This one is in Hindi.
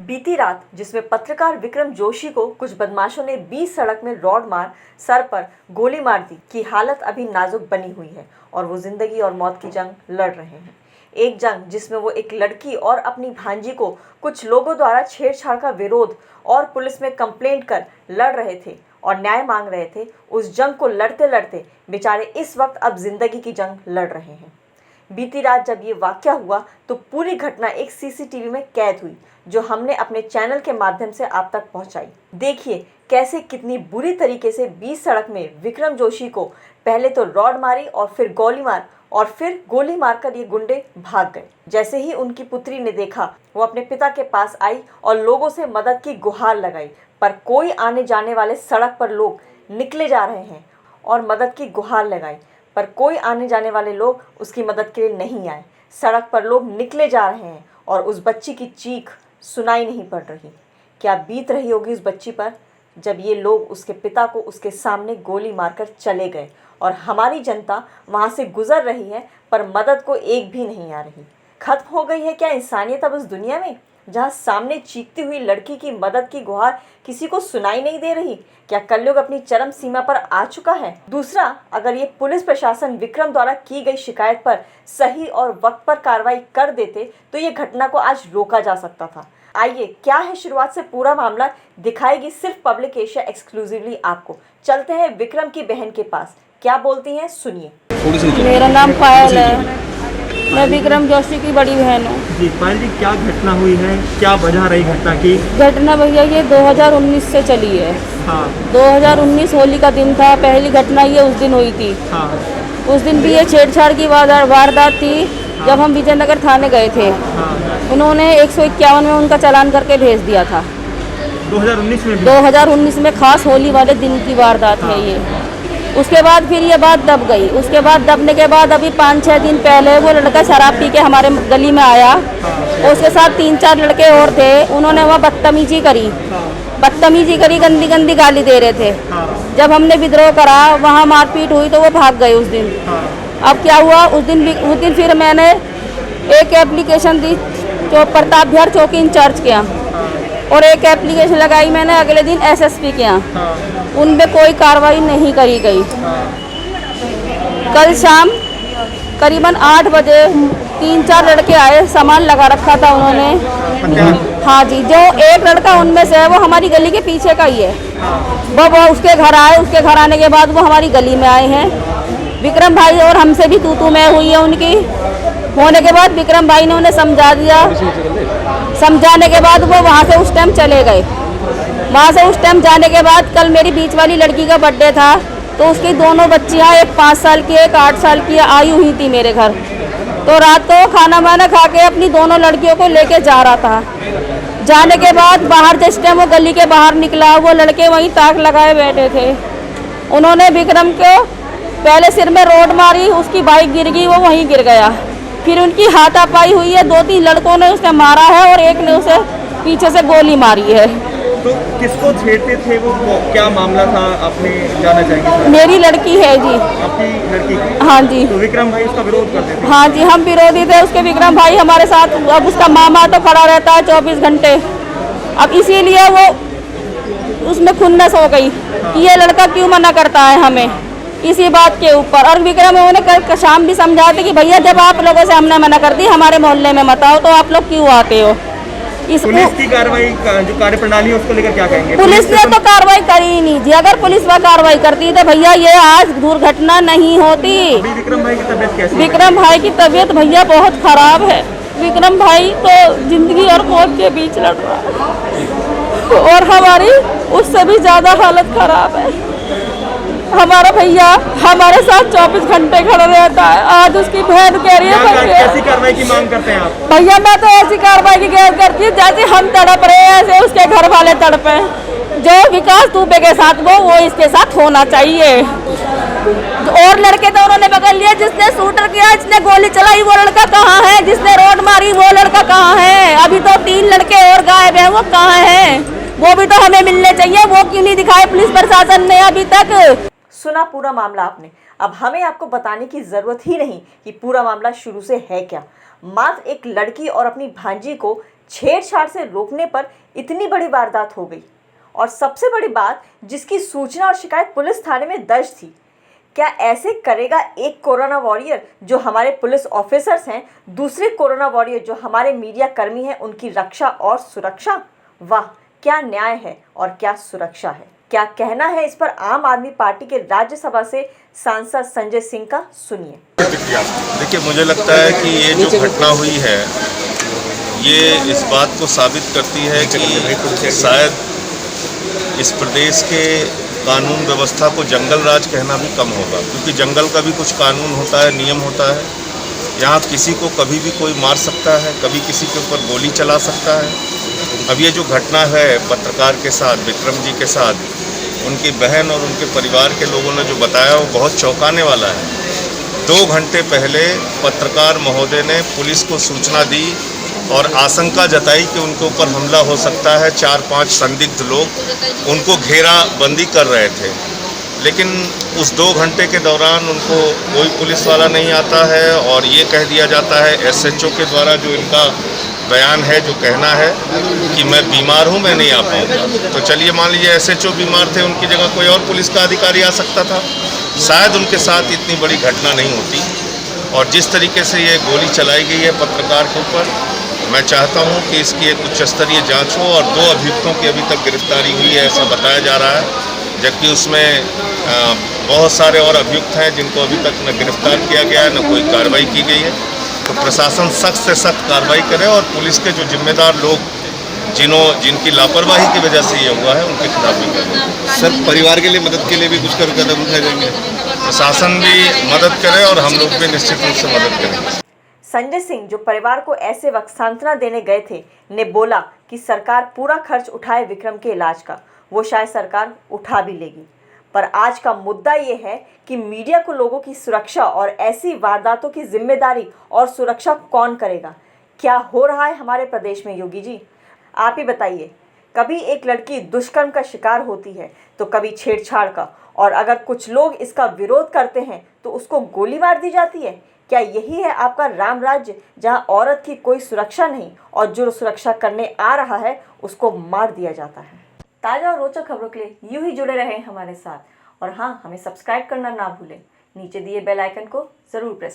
बीती रात जिसमें पत्रकार विक्रम जोशी को कुछ बदमाशों ने बीच सड़क में रॉड मार सर पर गोली मार दी की हालत अभी नाजुक बनी हुई है और वो जिंदगी और मौत की जंग लड़ रहे हैं। एक जंग जिसमें वो एक लड़की और अपनी भांजी को कुछ लोगों द्वारा छेड़छाड़ का विरोध और पुलिस में कंप्लेंट कर लड़ रहे थे और न्याय मांग रहे थे। उस जंग को लड़ते लड़ते बेचारे इस वक्त अब जिंदगी की जंग लड़ रहे हैं। बीती रात जब ये वाकया हुआ तो पूरी घटना एक सीसीटीवी में कैद हुई, जो हमने अपने चैनल के माध्यम से आप तक पहुंचाई। देखिए कैसे कितनी बुरी तरीके से बीच सड़क में विक्रम जोशी को पहले तो रॉड मारी और फिर गोली मारकर ये गुंडे भाग गए। जैसे ही उनकी पुत्री ने देखा, वो अपने पिता के पास आई और लोगों से मदद की गुहार लगाई, पर कोई आने जाने वाले सड़क पर लोग निकले जा रहे हैं और मदद की गुहार लगाई, पर कोई आने जाने वाले लोग उसकी मदद के लिए नहीं आए। सड़क पर लोग निकले जा रहे हैं और उस बच्ची की चीख सुनाई नहीं पड़ रही। क्या बीत रही होगी उस बच्ची पर जब ये लोग उसके पिता को उसके सामने गोली मारकर चले गए और हमारी जनता वहाँ से गुजर रही है पर मदद को एक भी नहीं आ रही। खत्म हो गई है क्या इंसानियत अब उस दुनिया में, जहाँ सामने चीखती हुई लड़की की मदद की गुहार किसी को सुनाई नहीं दे रही? क्या कलयुग अपनी चरम सीमा पर आ चुका है? दूसरा, अगर ये पुलिस प्रशासन विक्रम द्वारा की गई शिकायत पर सही और वक्त पर कार्रवाई कर देते तो ये घटना को आज रोका जा सकता था। आइए, क्या है शुरुआत से पूरा मामला दिखाएगी सिर्फ पब्लिक एशिया एक्सक्लूसिवली आपको। चलते हैं विक्रम की बहन के पास, क्या बोलती हैं सुनिए। मेरा नाम पायल है, मैं विक्रम जोशी की बड़ी बहन हूँ। जी पायल जी, क्या घटना हुई है, क्या वजह रही घटना की? घटना भैया ये 2019 से चली है। हाँ। 2019 होली का दिन था, पहली घटना ये उस दिन हुई थी। हाँ। उस दिन भी ये छेड़छाड़ की वारदात थी। हाँ। जब हम विजयनगर थाने गए थे। हाँ। उन्होंने 151 में उनका चालान करके भेज दिया था। 2019 में खास होली वाले दिन की वारदात है ये। उसके बाद फिर ये बात दब गई। उसके बाद दबने के बाद अभी 5-6 दिन पहले वो लड़का शराब पी के हमारे गली में आया और उसके साथ 3-4 लड़के और थे। उन्होंने वहाँ बदतमीजी करी, गंदी गंदी गाली दे रहे थे। जब हमने विद्रोह करा, वहाँ मारपीट हुई तो वो भाग गए उस दिन। अब क्या हुआ, उस दिन फिर मैंने एक एप्लीकेशन दी जो प्रताप बिहार चौकी इंचार्ज के यहाँ, और एक एप्लीकेशन लगाई मैंने अगले दिन एसएसपी के यहाँ। उनमें कोई कार्रवाई नहीं करी गई। कल शाम करीबन 8 बजे 3-4 लड़के आए, सामान लगा रखा था उन्होंने। हाँ जी, जो एक लड़का उनमें से है वो हमारी गली के पीछे का ही है। वो उसके घर आए, उसके घर आने के बाद वो हमारी गली में आए हैं। विक्रम भाई और हमसे भी तू मैं हुई है उनकी। होने के बाद विक्रम भाई ने उन्हें समझा दिया। समझाने के बाद वो वहाँ से उस टाइम चले गए। वहाँ से उस टाइम जाने के बाद कल मेरी बीच वाली लड़की का बर्थडे था, तो उसकी दोनों बच्चियाँ, एक 5 साल की एक 8 साल की आई हुई थी मेरे घर। तो रात को खाना वाना खा के अपनी दोनों लड़कियों को लेके जा रहा था। जाने के बाद बाहर जिस टाइम वो गली के बाहर निकला, वो लड़के वहीं ताक लगाए बैठे थे। उन्होंने विक्रम को पहले सिर में रोड मारी, उसकी बाइक गिर गई, वो वहीं गिर गया। फिर उनकी हाथापाई हुई है, 2-3 लड़कों ने उसे मारा है और एक ने उसे पीछे से गोली मारी है। तो किसको छेड़ते थे वो, क्या मामला था, आपने जाना चाहेंगे? मेरी लड़की है जी। आपकी लड़की? हाँ जी। तो विक्रम भाई उसका विरोध करते थे? हाँ जी, हम विरोधी थे उसके। विक्रम भाई हमारे साथ, अब उसका मामा तो खड़ा रहता है 24 घंटे। अब इसीलिए वो उसमें खुन्नस हो गई कि ये लड़का क्यों मना करता है हमें, इसी बात के ऊपर। और विक्रम उन्होंने कल शाम भी समझाते कि भैया जब आप लोगों से हमने मना कर दी, हमारे मोहल्ले में मत आओ, तो आप लोग क्यों आते हो। पुलिस की कार्रवाई, जो कार्यप्रणाली है उसको लेकर क्या कहेंगे? पुलिस ने तो कार्रवाई करी ही नहीं जी। अगर पुलिस वह कार्रवाई करती तो भैया ये आज दुर्घटना नहीं होती। विक्रम भाई की तबीयत कैसी है? विक्रम भाई की तबीयत भैया बहुत खराब है। विक्रम भाई तो जिंदगी और मौत के बीच लड़ रहा है और हमारी उससे भी ज्यादा हालत खराब है। हमारा भैया हमारे साथ 24 घंटे खड़ा रहता है। आज उसकी बहन कह रही है कैसी कार्रवाई की मांग करते हैं आप? भैया मैं तो ऐसी कार्रवाई की गैर करती हूँ जैसे हम तड़प रहे हैं, ऐसे उसके घर वाले तड़पे। जो विकास दुबे के साथ वो इसके साथ होना चाहिए। और लड़के तो उन्होंने पकड़ लिया, जिसने शूटर किया, जिसने गोली चलाई वो लड़का कहाँ है, जिसने रोड मारी वो लड़का कहाँ है। अभी तो 3 लड़के और गायब हैं, वो कहाँ है? वो भी तो हमें मिलने चाहिए। वो क्यों नहीं दिखाए पुलिस प्रशासन ने अभी तक? सुना पूरा मामला आपने। अब हमें आपको बताने की जरूरत ही नहीं कि पूरा मामला शुरू से है क्या। मात्र एक लड़की और अपनी भांजी को छेड़छाड़ से रोकने पर इतनी बड़ी वारदात हो गई। और सबसे बड़ी बात, जिसकी सूचना और शिकायत पुलिस थाने में दर्ज थी। क्या ऐसे करेगा एक कोरोना वॉरियर जो हमारे पुलिस ऑफिसर्स हैं, दूसरे कोरोना वॉरियर जो हमारे मीडिया कर्मी हैं, उनकी रक्षा और सुरक्षा? वाह, क्या न्याय है और क्या सुरक्षा है। क्या कहना है इस पर आम आदमी पार्टी के राज्यसभा से सांसद संजय सिंह का, सुनिए। देखिए, मुझे लगता है कि ये जो घटना हुई है ये इस बात को साबित करती है कि शायद इस प्रदेश के कानून व्यवस्था को जंगल राज कहना भी कम होगा, क्योंकि जंगल का भी कुछ कानून होता है, नियम होता है। यहाँ किसी को कभी भी कोई मार सकता है, कभी किसी के ऊपर गोली चला सकता है। अब ये जो घटना है पत्रकार के साथ, विक्रम जी के साथ, उनकी बहन और उनके परिवार के लोगों ने जो बताया वो बहुत चौंकाने वाला है। 2 घंटे पहले पत्रकार महोदय ने पुलिस को सूचना दी और आशंका जताई कि उनके ऊपर हमला हो सकता है। 4-5 संदिग्ध लोग उनको घेराबंदी कर रहे थे, लेकिन उस 2 घंटे के दौरान उनको कोई पुलिस वाला नहीं आता है और ये कह दिया जाता है एसएचओ के द्वारा, जो इनका बयान है, जो कहना है कि मैं बीमार हूँ, मैं नहीं आ पाऊँगा। तो चलिए मान लीजिए एसएचओ बीमार थे, उनकी जगह कोई और पुलिस का अधिकारी आ सकता था, शायद उनके साथ इतनी बड़ी घटना नहीं होती। और जिस तरीके से ये गोली चलाई गई है पत्रकार के ऊपर, मैं चाहता हूं कि इसकी एक उच्च स्तरीय जांच हो। और 2 अभियुक्तों की अभी तक गिरफ्तारी हुई है ऐसा बताया जा रहा है, जबकि उसमें बहुत सारे और अभियुक्त हैं जिनको अभी तक न गिरफ्तार किया गया है, न कोई कार्रवाई की गई है। तो प्रशासन सख्त से सख्त कार्रवाई करे और पुलिस के जो जिम्मेदार लोग जिनकी लापरवाही की वजह से ये हुआ है, उनके खिलाफ भी करें। सर, परिवार के लिए मदद के लिए भी कुछ कदम उठाए जाएंगे? प्रशासन भी मदद करे और हम लोग भी निश्चित रूप से मदद करें। संजय सिंह, जो परिवार को ऐसे वक्त सांत्वना देने गए थे, ने बोला कि सरकार पूरा खर्च उठाए विक्रम के इलाज का। वो शायद सरकार उठा भी लेगी, पर आज का मुद्दा ये है कि मीडिया को लोगों की सुरक्षा और ऐसी वारदातों की जिम्मेदारी और सुरक्षा कौन करेगा। क्या हो रहा है हमारे प्रदेश में योगी जी, आप ही बताइए। कभी एक लड़की दुष्कर्म का शिकार होती है तो कभी छेड़छाड़ का, और अगर कुछ लोग इसका विरोध करते हैं तो उसको गोली मार दी जाती है। क्या यही है आपका राम राज्य, जहां औरत की कोई सुरक्षा नहीं और जो सुरक्षा करने आ रहा है उसको मार दिया जाता है। ताज़ा और रोचक खबरों के लिए यूं ही जुड़े रहें हमारे साथ, और हाँ, हमें सब्सक्राइब करना ना भूलें। नीचे दिए बेल आइकन को ज़रूर प्रेस करें।